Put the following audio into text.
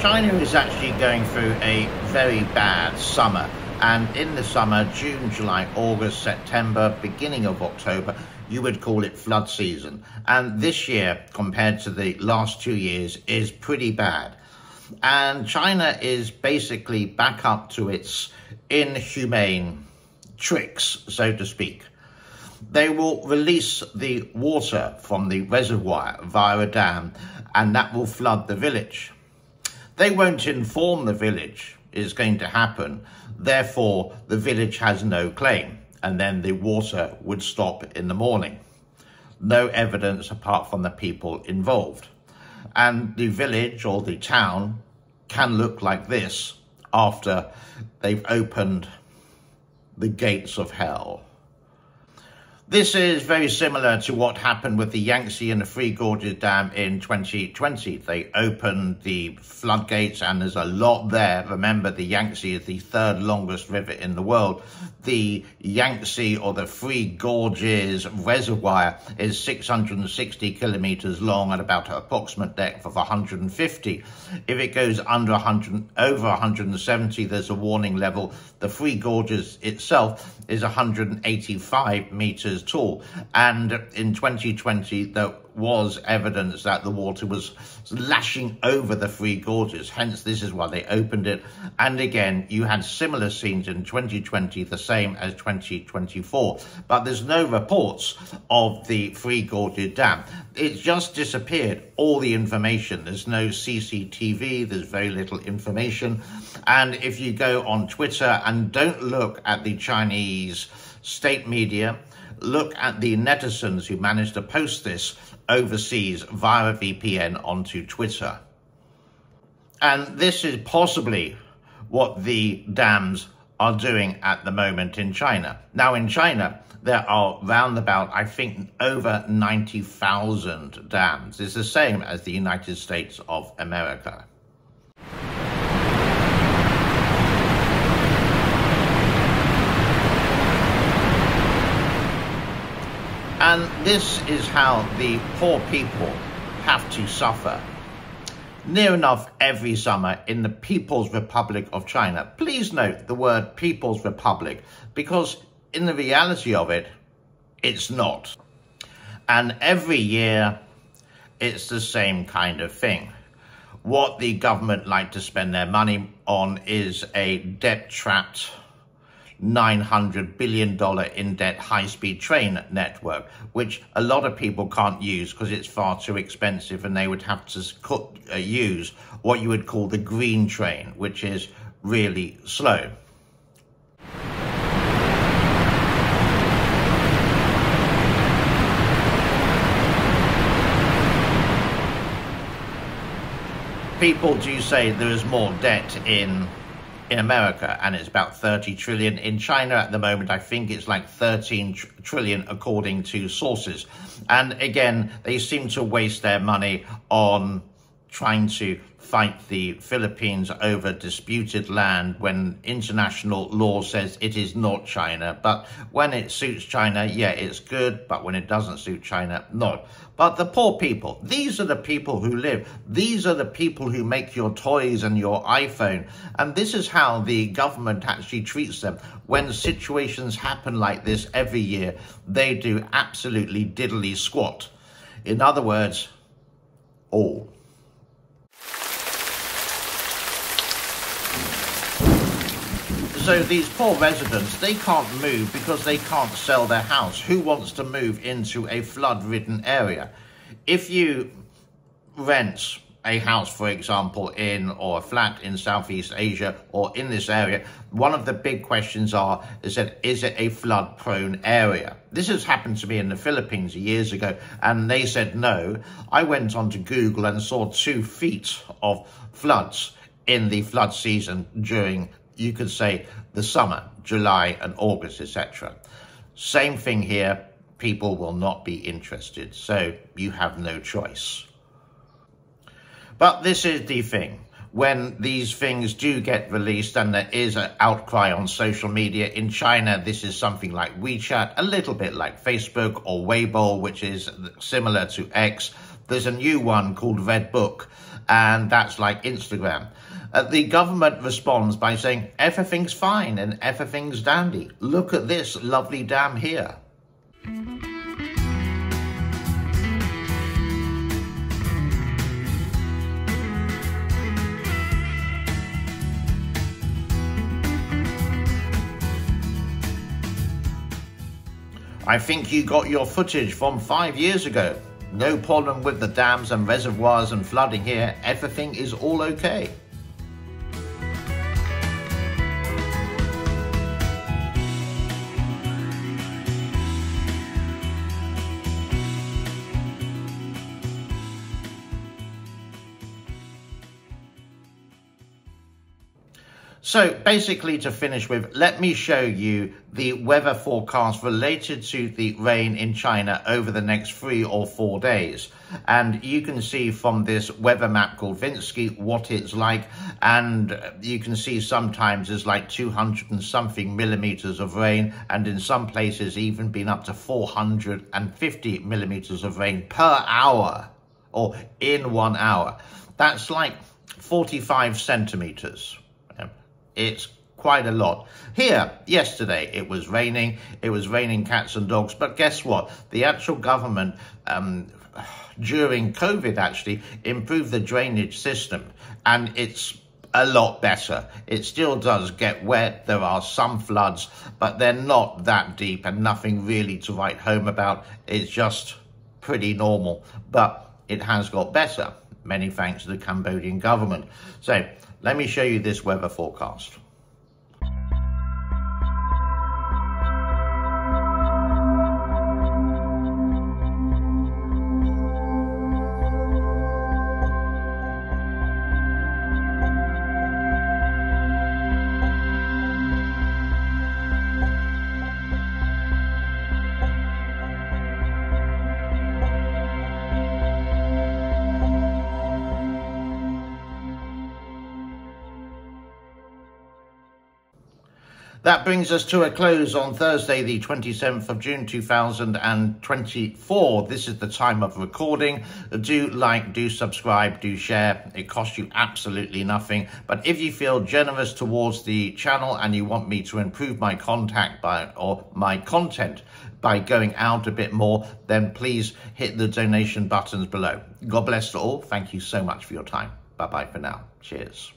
China is actually going through a very bad summer, and in the summer, June, July, August, September, beginning of October, you would call it flood season. And this year, compared to the last 2 years, is pretty bad. And China is basically back up to its inhumane tricks, so to speak. They will release the water from the reservoir via a dam, and that will flood the village. They won't inform the village it's going to happen, therefore the village has no claim, and then the water would stop in the morning. No evidence apart from the people involved. And the village or the town can look like this after they've opened the gates of hell. This is very similar to what happened with the Yangtze and the Three Gorges Dam in 2020. They opened the floodgates and there's a lot there. Remember, the Yangtze is the third longest river in the world. The Yangtze or the Three Gorges Reservoir is 660 kilometers long at about an approximate depth of 150. If it goes under 100, over 170, there's a warning level. The Three Gorges itself is 185 meters tall, and in 2020 there was evidence that the water was lashing over the Three Gorges, hence this is why they opened it. And again, you had similar scenes in 2020, the same as 2024, but there's no reports of the Three Gorges Dam. It's just disappeared, all the information. There's no CCTV, there's very little information. And if you go on Twitter and don't look at the Chinese state media, look at the netizens who managed to post this overseas via a VPN onto Twitter. And this is possibly what the dams are doing at the moment in China. Now in China, there are round about, I think, over 90,000 dams. It's the same as the United States of America. And this is how the poor people have to suffer. Near enough every summer in the People's Republic of China. Please note the word People's Republic, because in the reality of it, it's not. And every year, it's the same kind of thing. What the government like to spend their money on is a debt-trapped $900 billion in-debt high-speed train network, which a lot of people can't use because it's far too expensive, and they would have to use what you would call the green train, which is really slow. People do say there is more debt in America, and it's about 30 trillion. In China at the moment, I think it's like 13 trillion according to sources. And again, they seem to waste their money on trying to fight the Philippines over disputed land when international law says it is not China. But when it suits China, yeah, it's good. But when it doesn't suit China, not. But the poor people, these are the people who live. These are the people who make your toys and your iPhone. And this is how the government actually treats them. When situations happen like this every year, they do absolutely diddly squat. In other words, all. So these poor residents, they can't move because they can't sell their house. Who wants to move into a flood-ridden area? If you rent a house, for example, or a flat in Southeast Asia or in this area, one of the big questions is it a flood-prone area? This has happened to me in the Philippines years ago, and they said no. I went onto Google and saw 2 feet of floods in the flood season during, you could say, the summer, July and August, etc. Same thing here. People will not be interested, so you have no choice. But this is the thing. When these things do get released and there is an outcry on social media, in China, this is something like WeChat, a little bit like Facebook or Weibo, which is similar to X. There's a new one called Red Book, and that's like Instagram. The government responds by saying, everything's fine and everything's dandy. Look at this lovely dam here. I think you got your footage from 5 years ago. No problem with the dams and reservoirs and flooding here. Everything is all okay. So basically, to finish with, let me show you the weather forecast related to the rain in China over the next 3 or 4 days. And you can see from this weather map called Vinsky what it's like. And you can see sometimes there's like 200 and something millimeters of rain, and in some places even been up to 450 millimeters of rain per hour, or in 1 hour. That's like 45 centimeters. It's quite a lot. Here, yesterday, it was raining cats and dogs, but guess what? The actual government, during COVID, actually improved the drainage system, and it's a lot better. It still does get wet. There are some floods, but they're not that deep and nothing really to write home about. It's just pretty normal, but it has got better. Many thanks to the Cambodian government. So let me show you this weather forecast. That brings us to a close on Thursday, the 27th of June, 2024. This is the time of recording. Do like, do subscribe, do share. It costs you absolutely nothing. But if you feel generous towards the channel and you want me to improve my content by going out a bit more, then please hit the donation buttons below. God bless to all. Thank you so much for your time. Bye-bye for now. Cheers.